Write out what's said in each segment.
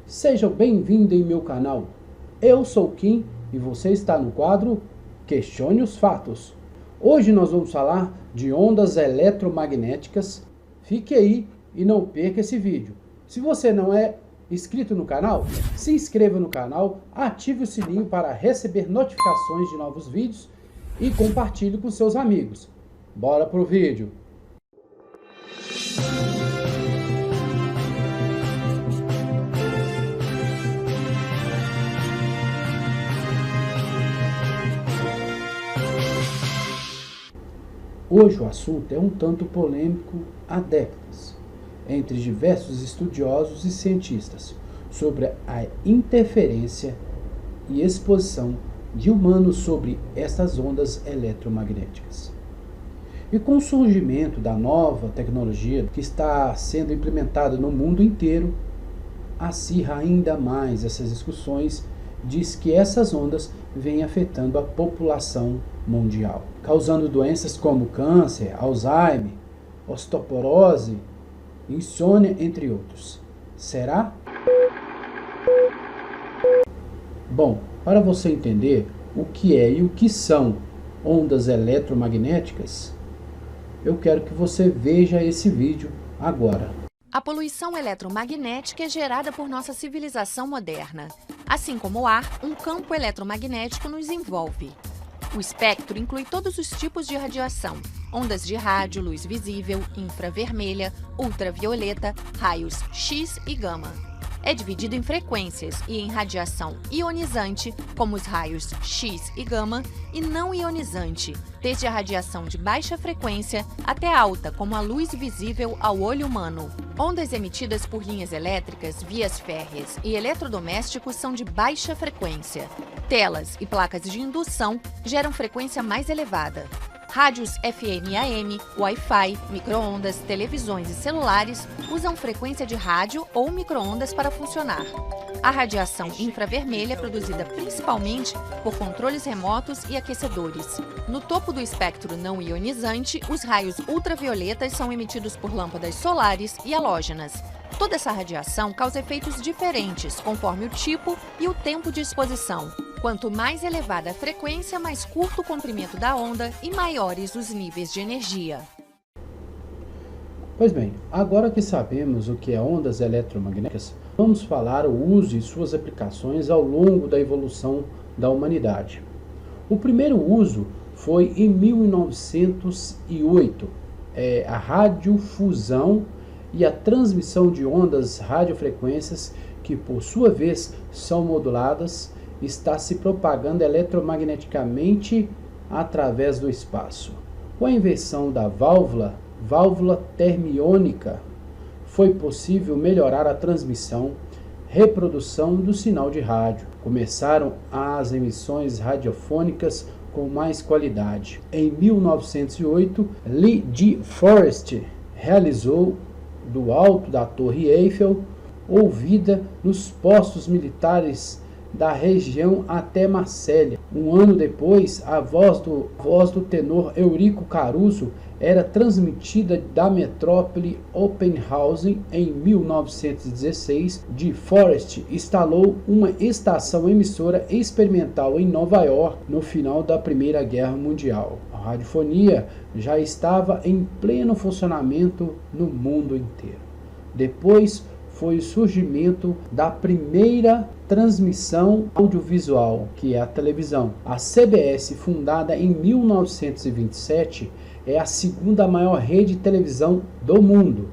Seja bem-vindo em meu canal. Eu sou Kim e você está no quadro Questione os Fatos. Hoje nós vamos falar de ondas eletromagnéticas. Fique aí e não perca esse vídeo. Se você não é inscrito no canal, se inscreva no canal, ative o sininho para receber notificações de novos vídeos e compartilhe com seus amigos. Bora pro vídeo! Hoje o assunto é um tanto polêmico há décadas, entre diversos estudiosos e cientistas, sobre a interferência e exposição de humanos sobre essas ondas eletromagnéticas. E com o surgimento da nova tecnologia que está sendo implementada no mundo inteiro, acirra ainda mais essas discussões, diz que essas ondas vêm afetando a população mundial, causando doenças como câncer, Alzheimer, osteoporose, insônia, entre outros. Será? Bom, para você entender o que é e o que são ondas eletromagnéticas, eu quero que você veja esse vídeo agora. A poluição eletromagnética é gerada por nossa civilização moderna. Assim como o ar, um campo eletromagnético nos envolve. O espectro inclui todos os tipos de radiação: ondas de rádio, luz visível, infravermelha, ultravioleta, raios X e gama. É dividido em frequências e em radiação ionizante, como os raios X e gama, e não ionizante, desde a radiação de baixa frequência até alta, como a luz visível ao olho humano. Ondas emitidas por linhas elétricas, vias férreas e eletrodomésticos são de baixa frequência. Telas e placas de indução geram frequência mais elevada. Rádios FM e AM, Wi-Fi, micro-ondas, televisões e celulares usam frequência de rádio ou micro-ondas para funcionar. A radiação infravermelha é produzida principalmente por controles remotos e aquecedores. No topo do espectro não ionizante, os raios ultravioletas são emitidos por lâmpadas solares e halógenas. Toda essa radiação causa efeitos diferentes conforme o tipo e o tempo de exposição. Quanto mais elevada a frequência, mais curto o comprimento da onda e maiores os níveis de energia. Pois bem, agora que sabemos o que é ondas eletromagnéticas, vamos falar o uso e suas aplicações ao longo da evolução da humanidade. O primeiro uso foi em 1908, a radiofusão e a transmissão de ondas radiofrequências que, por sua vez, são moduladas, está se propagando eletromagneticamente através do espaço. Com a invenção da válvula termiônica, foi possível melhorar a transmissão, reprodução do sinal de rádio. Começaram as emissões radiofônicas com mais qualidade. Em 1908, Lee de Forest realizou do alto da Torre Eiffel, ouvida nos postos militares da região até Marsella. Um ano depois, a voz do tenor Eurico Caruso era transmitida da metrópole Oppenhausen. Em 1916, de Forest instalou uma estação emissora experimental em Nova York no final da Primeira Guerra Mundial. A radiofonia já estava em pleno funcionamento no mundo inteiro. Depois foi o surgimento da primeira transmissão audiovisual, que é a televisão. A CBS, fundada em 1927, é a segunda maior rede de televisão do mundo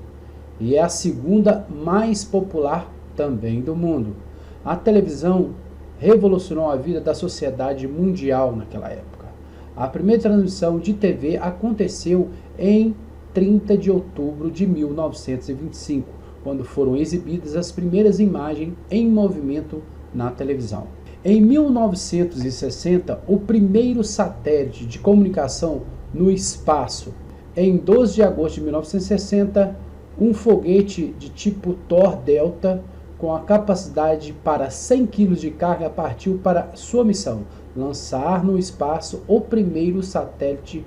e é a segunda mais popular também do mundo. A televisão revolucionou a vida da sociedade mundial naquela época. A primeira transmissão de TV aconteceu em 30 de outubro de 1925, quando foram exibidas as primeiras imagens em movimento na televisão. Em 1960, o primeiro satélite de comunicação no espaço. Em 12 de agosto de 1960, um foguete de tipo Thor Delta, com a capacidade para 100 kg de carga, partiu para sua missão: lançar no espaço o primeiro satélite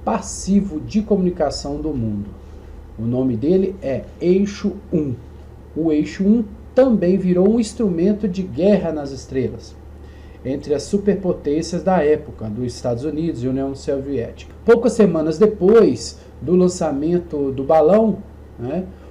passivo de comunicação do mundo. O nome dele é Eixo 1. O Eixo 1 também virou um instrumento de guerra nas estrelas entre as superpotências da época, dos Estados Unidos e União Soviética. Poucas semanas depois do lançamento do balão,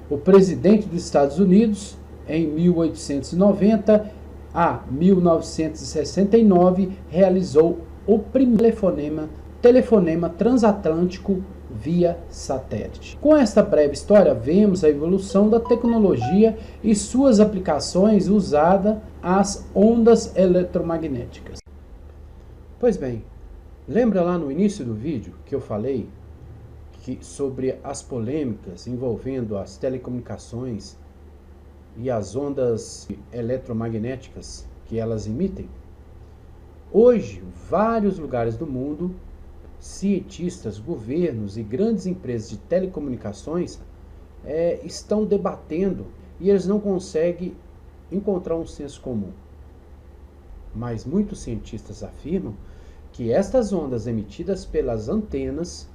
o presidente dos Estados Unidos, em 1890 a 1969, realizou o primeiro telefonema transatlântico via satélite. Com esta breve história, vemos a evolução da tecnologia e suas aplicações usadas às ondas eletromagnéticas. Pois bem, lembra lá no início do vídeo que eu falei sobre as polêmicas envolvendo as telecomunicações e as ondas eletromagnéticas que elas emitem? Hoje, vários lugares do mundo, cientistas, governos e grandes empresas de telecomunicações estão debatendo e eles não conseguem encontrar um senso comum. Mas muitos cientistas afirmam que estas ondas emitidas pelas antenas,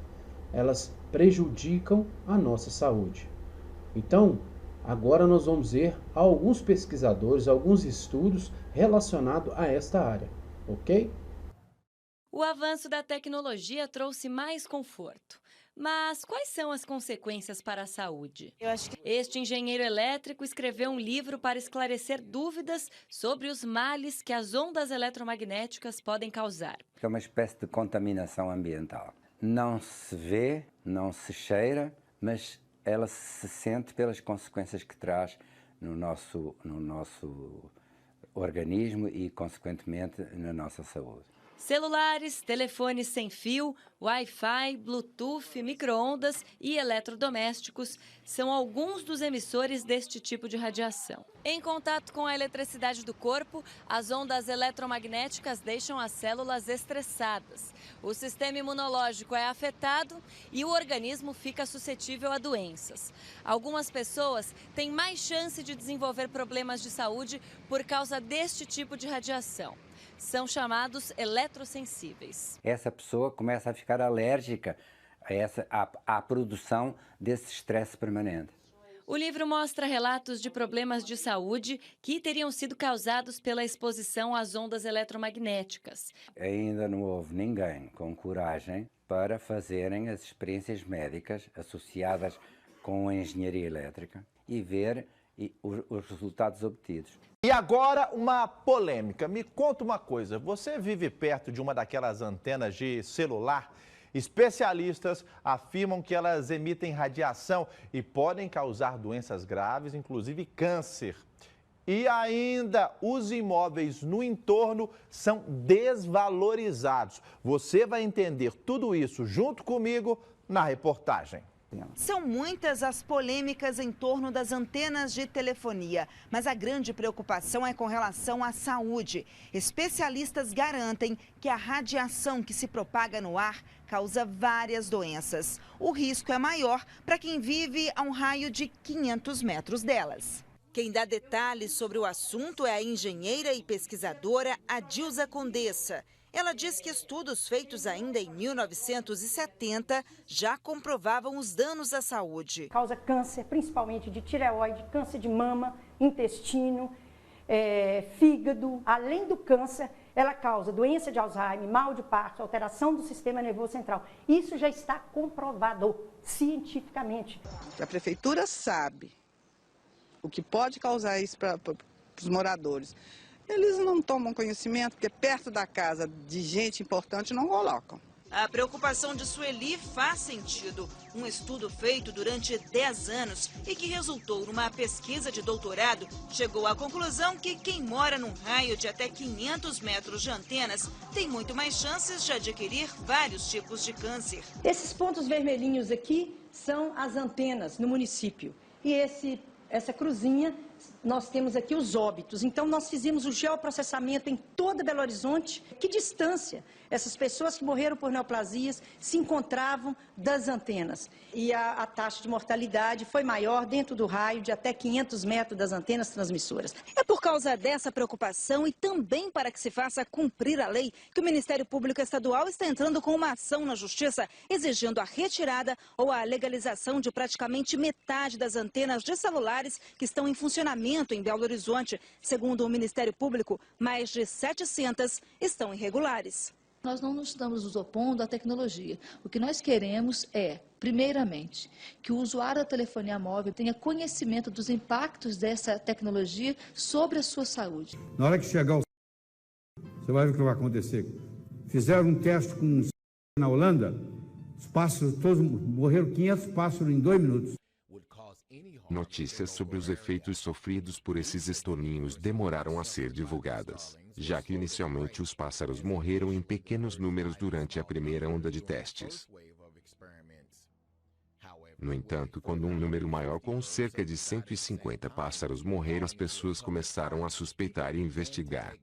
elas prejudicam a nossa saúde. Então, agora nós vamos ver alguns pesquisadores, alguns estudos relacionados a esta área, ok? O avanço da tecnologia trouxe mais conforto. Mas quais são as consequências para a saúde? Este engenheiro elétrico escreveu um livro para esclarecer dúvidas sobre os males que as ondas eletromagnéticas podem causar. É uma espécie de contaminação ambiental. Não se vê, não se cheira, mas ela se sente pelas consequências que traz no nosso organismo e, consequentemente, na nossa saúde. Celulares, telefones sem fio, Wi-Fi, Bluetooth, micro-ondas e eletrodomésticos são alguns dos emissores deste tipo de radiação. Em contato com a eletricidade do corpo, as ondas eletromagnéticas deixam as células estressadas. O sistema imunológico é afetado e o organismo fica suscetível a doenças. Algumas pessoas têm mais chance de desenvolver problemas de saúde por causa deste tipo de radiação. São chamados eletrossensíveis. Essa pessoa começa a ficar alérgica à produção desse estresse permanente. O livro mostra relatos de problemas de saúde que teriam sido causados pela exposição às ondas eletromagnéticas. Ainda não houve ninguém com coragem para fazerem as experiências médicas associadas com a engenharia elétrica e ver os resultados obtidos. E agora uma polêmica. Me conta uma coisa, você vive perto de uma daquelas antenas de celular? Especialistas afirmam que elas emitem radiação e podem causar doenças graves, inclusive câncer. E ainda, os imóveis no entorno são desvalorizados. Você vai entender tudo isso junto comigo na reportagem. São muitas as polêmicas em torno das antenas de telefonia, mas a grande preocupação é com relação à saúde. Especialistas garantem que a radiação que se propaga no ar causa várias doenças. O risco é maior para quem vive a um raio de 500 metros delas. Quem dá detalhes sobre o assunto é a engenheira e pesquisadora Adilza Condessa. Ela diz que estudos feitos ainda em 1970 já comprovavam os danos à saúde. Causa câncer, principalmente de tireoide, câncer de mama, intestino, fígado. Além do câncer, ela causa doença de Alzheimer, mal de Parkinson, alteração do sistema nervoso central. Isso já está comprovado cientificamente. A prefeitura sabe o que pode causar isso para os moradores. Eles não tomam conhecimento, porque perto da casa de gente importante não colocam. A preocupação de Sueli faz sentido. Um estudo feito durante 10 anos e que resultou numa pesquisa de doutorado chegou à conclusão que quem mora num raio de até 500 metros de antenas tem muito mais chances de adquirir vários tipos de câncer. Esses pontos vermelhinhos aqui são as antenas no município. E essa cruzinha, nós temos aqui os óbitos. Então, nós fizemos o geoprocessamento em toda Belo Horizonte. Que distância essas pessoas que morreram por neoplasias se encontravam das antenas. E a taxa de mortalidade foi maior dentro do raio de até 500 metros das antenas transmissoras. É por causa dessa preocupação e também para que se faça cumprir a lei que o Ministério Público Estadual está entrando com uma ação na Justiça exigindo a retirada ou a legalização de praticamente metade das antenas de celulares que estão em funcionamento aumento em Belo Horizonte. Segundo o Ministério Público, mais de 700 estão irregulares. Nós não estamos nos opondo à tecnologia. O que nós queremos é, primeiramente, que o usuário da telefonia móvel tenha conhecimento dos impactos dessa tecnologia sobre a sua saúde. Na hora que chegar o você vai ver o que vai acontecer. Fizeram um teste com na Holanda, os pássaros todos morreram 500 pássaros em 2 minutos. Notícias sobre os efeitos sofridos por esses estorninhos demoraram a ser divulgadas, já que inicialmente os pássaros morreram em pequenos números durante a primeira onda de testes. No entanto, quando um número maior com cerca de 150 pássaros morreram, as pessoas começaram a suspeitar e investigar.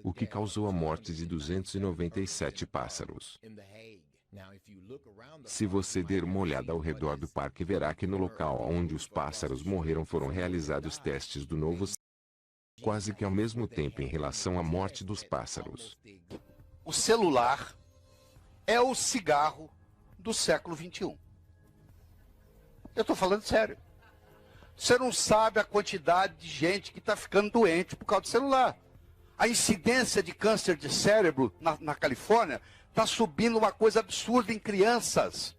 O que causou a morte de 297 pássaros? Se você der uma olhada ao redor do parque, verá que no local onde os pássaros morreram foram realizados testes do novo quase que ao mesmo tempo em relação à morte dos pássaros. O celular é o cigarro do século XXI. Eu estou falando sério. Você não sabe a quantidade de gente que está ficando doente por causa do celular. A incidência de câncer de cérebro na Califórnia está subindo uma coisa absurda em crianças.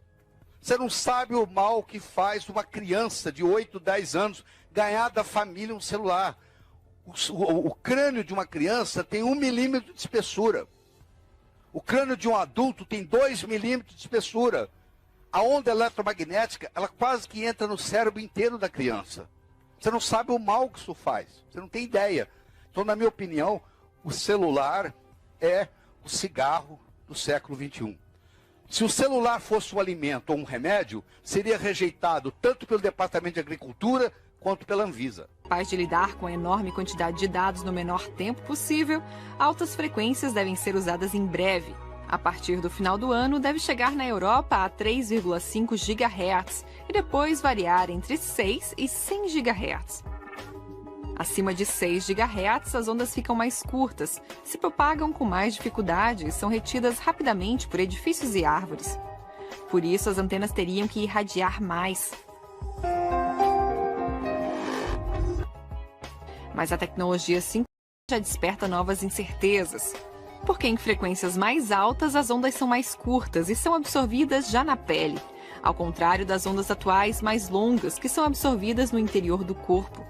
Você não sabe o mal que faz uma criança de 8, 10 anos ganhar da família um celular. O crânio de uma criança tem 1 milímetro de espessura. O crânio de um adulto tem 2 milímetros de espessura. A onda eletromagnética, ela quase que entra no cérebro inteiro da criança. Você não sabe o mal que isso faz. Você não tem ideia. Então, na minha opinião, o celular é o cigarro do século XXI. Se o celular fosse um alimento ou um remédio, seria rejeitado tanto pelo Departamento de Agricultura quanto pela Anvisa. Capaz de lidar com a enorme quantidade de dados no menor tempo possível, altas frequências devem ser usadas em breve. A partir do final do ano, deve chegar na Europa a 3,5 GHz e depois variar entre 6 e 100 GHz. Acima de 6 GHz, as ondas ficam mais curtas, se propagam com mais dificuldade e são retidas rapidamente por edifícios e árvores. Por isso, as antenas teriam que irradiar mais. Mas a tecnologia 5G já desperta novas incertezas. Porque em frequências mais altas, as ondas são mais curtas e são absorvidas já na pele, ao contrário das ondas atuais mais longas, que são absorvidas no interior do corpo.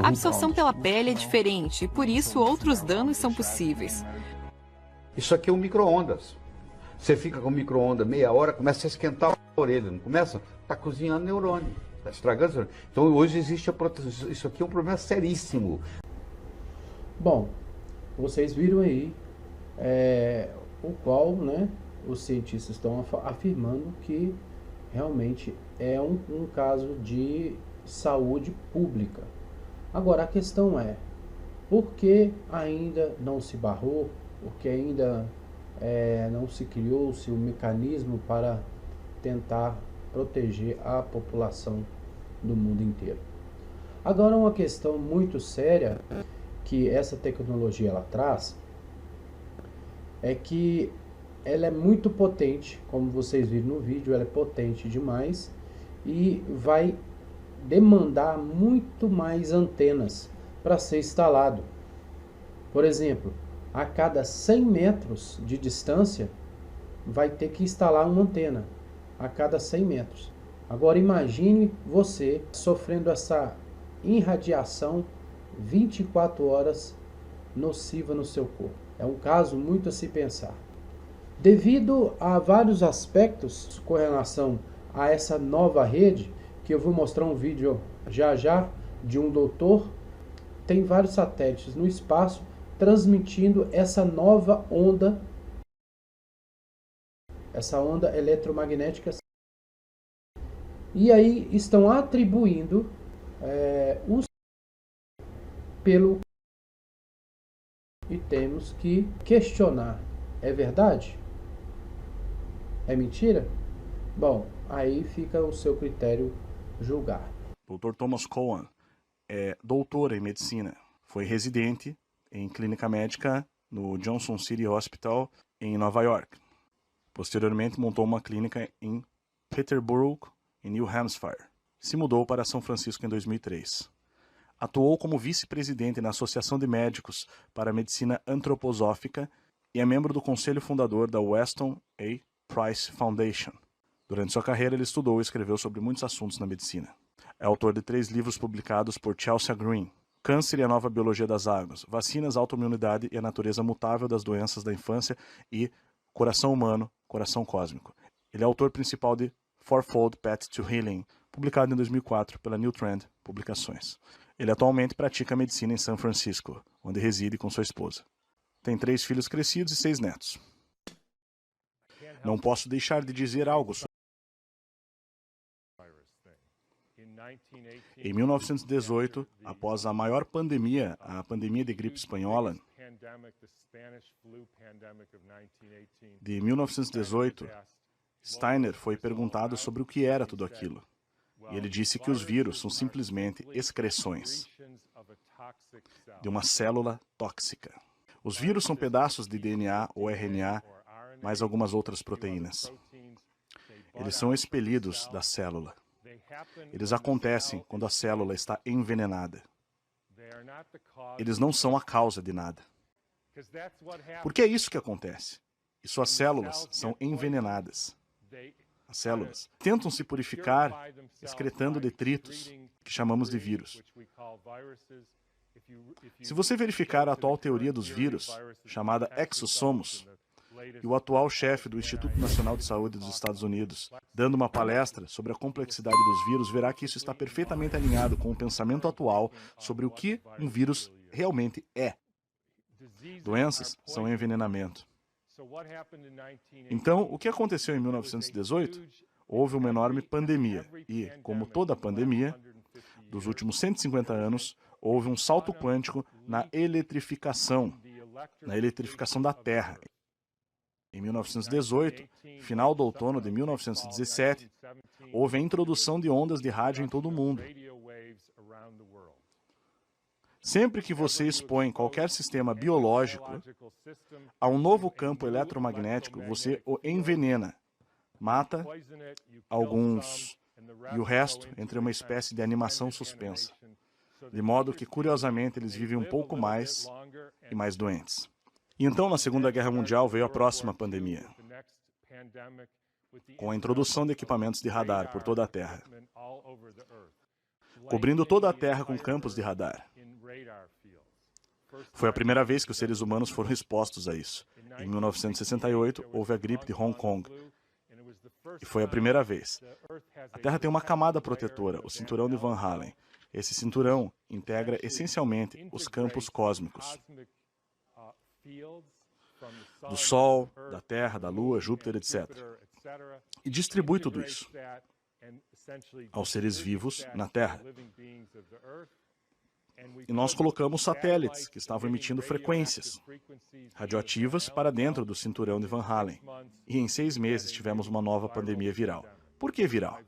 A absorção pela pele é diferente e, por isso, outros danos são possíveis. Isso aqui é um micro-ondas. Você fica com o micro-ondas meia hora, começa a esquentar a orelha, não começa? Está cozinhando neurônio, está estragando neurônio. Então hoje existe a proteção. Isso aqui é um problema seríssimo. Bom, vocês viram aí o qual, né, os cientistas estão afirmando que realmente é um caso de saúde pública. Agora, a questão é, por que ainda não se barrou, por que ainda não se criou-se um mecanismo para tentar proteger a população do mundo inteiro? Agora, uma questão muito séria que essa tecnologia ela traz é que ela é muito potente, como vocês viram no vídeo, ela é potente demais e vai demandar muito mais antenas para ser instalado. Por exemplo, a cada 100 metros de distância vai ter que instalar uma antena a cada 100 metros. Agora imagine você sofrendo essa irradiação 24 horas nociva no seu corpo. É um caso muito a se pensar. Devido a vários aspectos com relação a essa nova rede, que eu vou mostrar um vídeo já já de um doutor, tem vários satélites no espaço transmitindo essa nova onda, essa onda eletromagnética. E aí estão atribuindo os pelo e temos que questionar. É verdade? É mentira? Bom, aí fica o seu critério julgar. Dr. Thomas Cowan é doutor em medicina. Foi residente em clínica médica no Johnson City Hospital em Nova York. Posteriormente montou uma clínica em Peterborough, em New Hampshire. Se mudou para São Francisco em 2003. Atuou como vice-presidente na Associação de Médicos para a Medicina Antroposófica e é membro do conselho fundador da Weston A. Price Foundation. Durante sua carreira, ele estudou e escreveu sobre muitos assuntos na medicina. É autor de 3 livros publicados por Chelsea Green: Câncer e a Nova Biologia das Águas, Vacinas, Autoimunidade e a Natureza Mutável das Doenças da Infância e Coração Humano, Coração Cósmico. Ele é autor principal de Fourfold Path to Healing, publicado em 2004 pela New Trend Publicações. Ele atualmente pratica medicina em São Francisco, onde reside com sua esposa. Tem 3 filhos crescidos e 6 netos. Não posso deixar de dizer algo sobre... Em 1918, após a maior pandemia, a pandemia de gripe espanhola, de 1918, Steiner foi perguntado sobre o que era tudo aquilo. E ele disse que os vírus são simplesmente excreções de uma célula tóxica. Os vírus são pedaços de DNA ou RNA, mais algumas outras proteínas. Eles são expelidos da célula. Eles acontecem quando a célula está envenenada. Eles não são a causa de nada. Porque é isso que acontece. E suas células são envenenadas. As células tentam se purificar excretando detritos, que chamamos de vírus. Se você verificar a atual teoria dos vírus, chamada exossomos, e o atual chefe do Instituto Nacional de Saúde dos Estados Unidos, dando uma palestra sobre a complexidade dos vírus, verá que isso está perfeitamente alinhado com o pensamento atual sobre o que um vírus realmente é. Doenças são envenenamento. Então, o que aconteceu em 1918? Houve uma enorme pandemia e, como toda pandemia, dos últimos 150 anos, houve um salto quântico na eletrificação da Terra. Em 1918, final do outono de 1917, houve a introdução de ondas de rádio em todo o mundo. Sempre que você expõe qualquer sistema biológico a um novo campo eletromagnético, você o envenena, mata alguns e o resto entra em uma espécie de animação suspensa, de modo que, curiosamente, eles vivem um pouco mais e mais doentes. E então, na Segunda Guerra Mundial, veio a próxima pandemia, com a introdução de equipamentos de radar por toda a Terra, cobrindo toda a Terra com campos de radar. Foi a primeira vez que os seres humanos foram expostos a isso. Em 1968, houve a gripe de Hong Kong. E foi a primeira vez. A Terra tem uma camada protetora, o cinturão de Van Allen. Esse cinturão integra essencialmente os campos cósmicos do Sol, da Terra, da Lua, Júpiter, etc. E distribui tudo isso aos seres vivos na Terra. E nós colocamos satélites que estavam emitindo frequências radioativas para dentro do cinturão de Van Allen. E em 6 meses tivemos uma nova pandemia viral. Por que viral?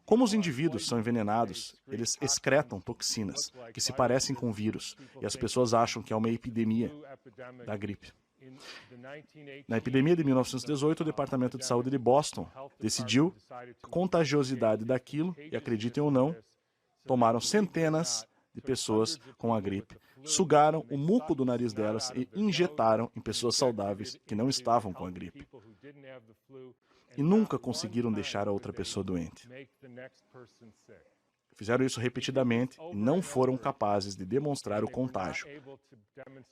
Como os indivíduos são envenenados, eles excretam toxinas que se parecem com vírus, e as pessoas acham que é uma epidemia da gripe. Na epidemia de 1918, o Departamento de Saúde de Boston decidiu a contagiosidade daquilo, e acreditem ou não, tomaram centenas de pessoas com a gripe, sugaram o muco do nariz delas e injetaram em pessoas saudáveis que não estavam com a gripe. E nunca conseguiram deixar a outra pessoa doente. Fizeram isso repetidamente e não foram capazes de demonstrar o contágio.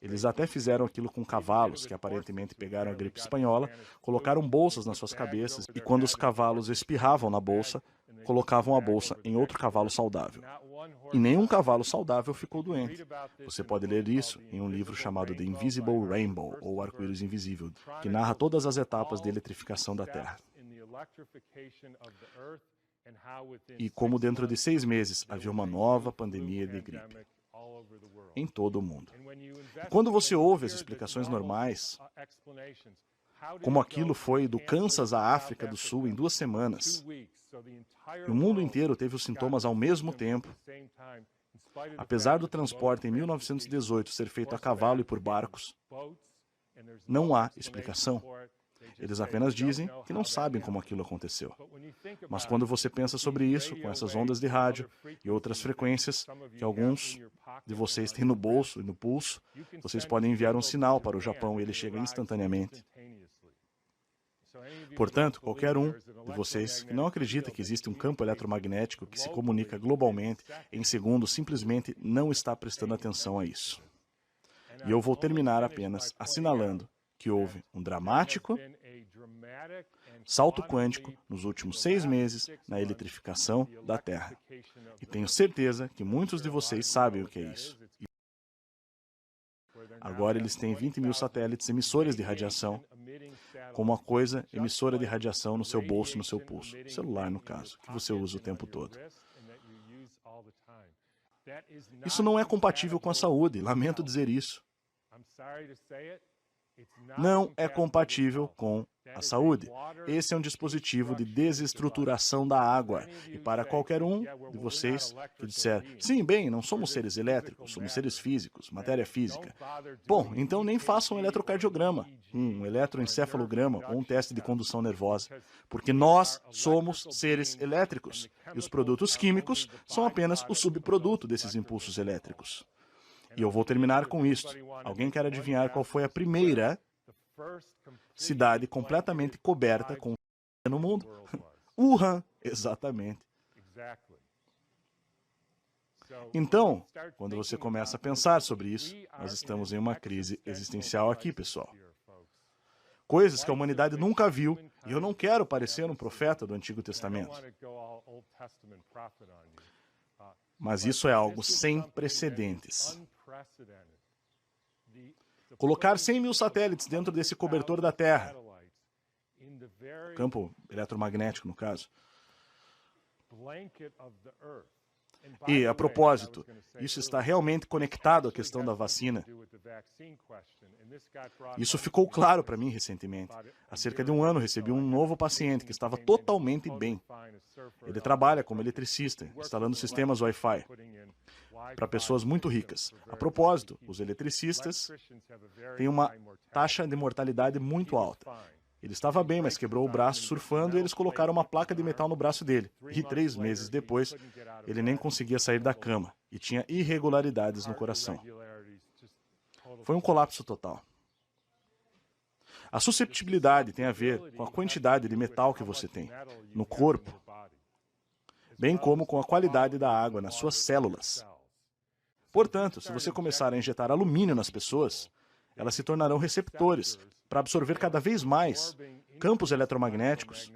Eles até fizeram aquilo com cavalos, que aparentemente pegaram a gripe espanhola, colocaram bolsas nas suas cabeças e quando os cavalos espirravam na bolsa, colocavam a bolsa em outro cavalo saudável. E nenhum cavalo saudável ficou doente. Você pode ler isso em um livro chamado The Invisible Rainbow, ou Arco-Íris Invisível, que narra todas as etapas de eletrificação da Terra. E como dentro de 6 meses havia uma nova pandemia de gripe em todo o mundo. E quando você ouve as explicações normais, como aquilo foi do Kansas à África do Sul em 2 semanas, e o mundo inteiro teve os sintomas ao mesmo tempo, apesar do transporte em 1918 ser feito a cavalo e por barcos, não há explicação. Eles apenas dizem que não sabem como aquilo aconteceu. Mas quando você pensa sobre isso, com essas ondas de rádio e outras frequências que alguns de vocês têm no bolso e no pulso, vocês podem enviar um sinal para o Japão e ele chega instantaneamente. Portanto, qualquer um de vocês que não acredita que existe um campo eletromagnético que se comunica globalmente em segundos simplesmente não está prestando atenção a isso. E eu vou terminar apenas assinalando que houve um dramático salto quântico nos últimos 6 meses na eletrificação da Terra. E tenho certeza que muitos de vocês sabem o que é isso. Agora eles têm 20 mil satélites emissores de radiação, como uma coisa emissora de radiação no seu bolso e no seu pulso. Celular, no caso, que você usa o tempo todo. Isso não é compatível com a saúde, lamento dizer isso. Não é compatível com a saúde. Esse é um dispositivo de desestruturação da água. E para qualquer um de vocês que disser, sim, bem, não somos seres elétricos, somos seres físicos, matéria física. Bom, então nem façam um eletrocardiograma, um eletroencefalograma ou um teste de condução nervosa. Porque nós somos seres elétricos. E os produtos químicos são apenas o subproduto desses impulsos elétricos. E eu vou terminar com isto. Alguém quer adivinhar qual foi a primeira cidade completamente coberta com no mundo? Wuhan, exatamente. Então, quando você começa a pensar sobre isso, nós estamos em uma crise existencial aqui, pessoal. Coisas que a humanidade nunca viu, e eu não quero parecer um profeta do Antigo Testamento. Mas isso é algo sem precedentes. Colocar 100 mil satélites dentro desse cobertor da Terra, campo eletromagnético no caso. E, a propósito, isso está realmente conectado à questão da vacina. Isso ficou claro para mim recentemente. Há cerca de um ano recebi um novo paciente que estava totalmente bem. Ele trabalha como eletricista, instalando sistemas Wi-Fi para pessoas muito ricas. A propósito, os eletricistas têm uma taxa de mortalidade muito alta. Ele estava bem, mas quebrou o braço surfando e eles colocaram uma placa de metal no braço dele. E 3 meses depois, ele nem conseguia sair da cama e tinha irregularidades no coração. Foi um colapso total. A susceptibilidade tem a ver com a quantidade de metal que você tem no corpo, bem como com a qualidade da água nas suas células. Portanto, se você começar a injetar alumínio nas pessoas, elas se tornarão receptores para absorver cada vez mais campos eletromagnéticos.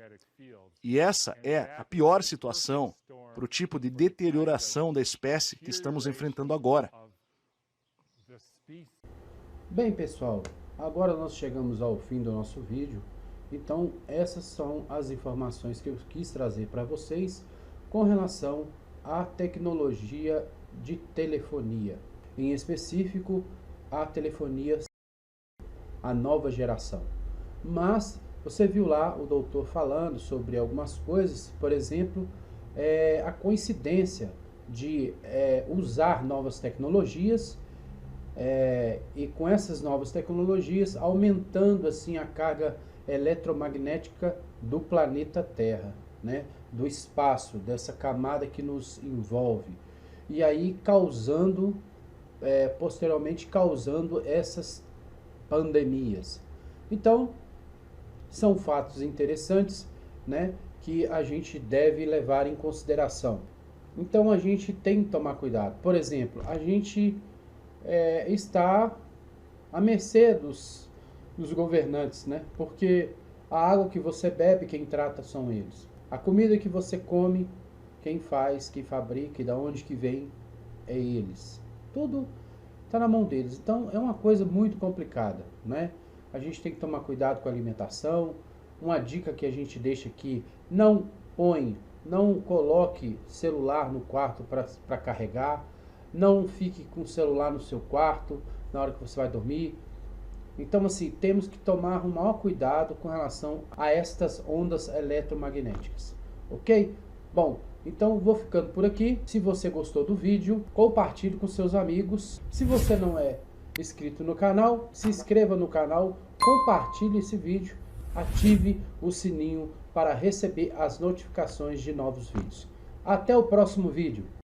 E essa é a pior situação para o tipo de deterioração da espécie que estamos enfrentando agora. Bem, pessoal, agora nós chegamos ao fim do nosso vídeo. Então, essas são as informações que eu quis trazer para vocês com relação à tecnologia de telefonia, em específico a telefonia, a nova geração. Mas você viu lá o doutor falando sobre algumas coisas, por exemplo, a coincidência de usar novas tecnologias e com essas novas tecnologias aumentando assim a carga eletromagnética do planeta Terra, né? Do espaço, dessa camada que nos envolve. E aí causando, posteriormente causando essas pandemias. Então, são fatos interessantes, né, que a gente deve levar em consideração. Então, a gente tem que tomar cuidado. Por exemplo, a gente está à mercê dos governantes, né, porque a água que você bebe, quem trata são eles. A comida que você come, quem faz, quem fabrica e da onde que vem é eles. Tudo está na mão deles. Então é uma coisa muito complicada, né? A gente tem que tomar cuidado com a alimentação. Uma dica que a gente deixa aqui: não coloque celular no quarto para carregar. Não fique com o celular no seu quarto na hora que você vai dormir. Então, assim, temos que tomar o maior cuidado com relação a estas ondas eletromagnéticas, ok? Bom, então vou ficando por aqui. Se você gostou do vídeo, compartilhe com seus amigos. Se você não é inscrito no canal, se inscreva no canal, compartilhe esse vídeo ative o sininho para receber as notificações de novos vídeos. Até o próximo vídeo!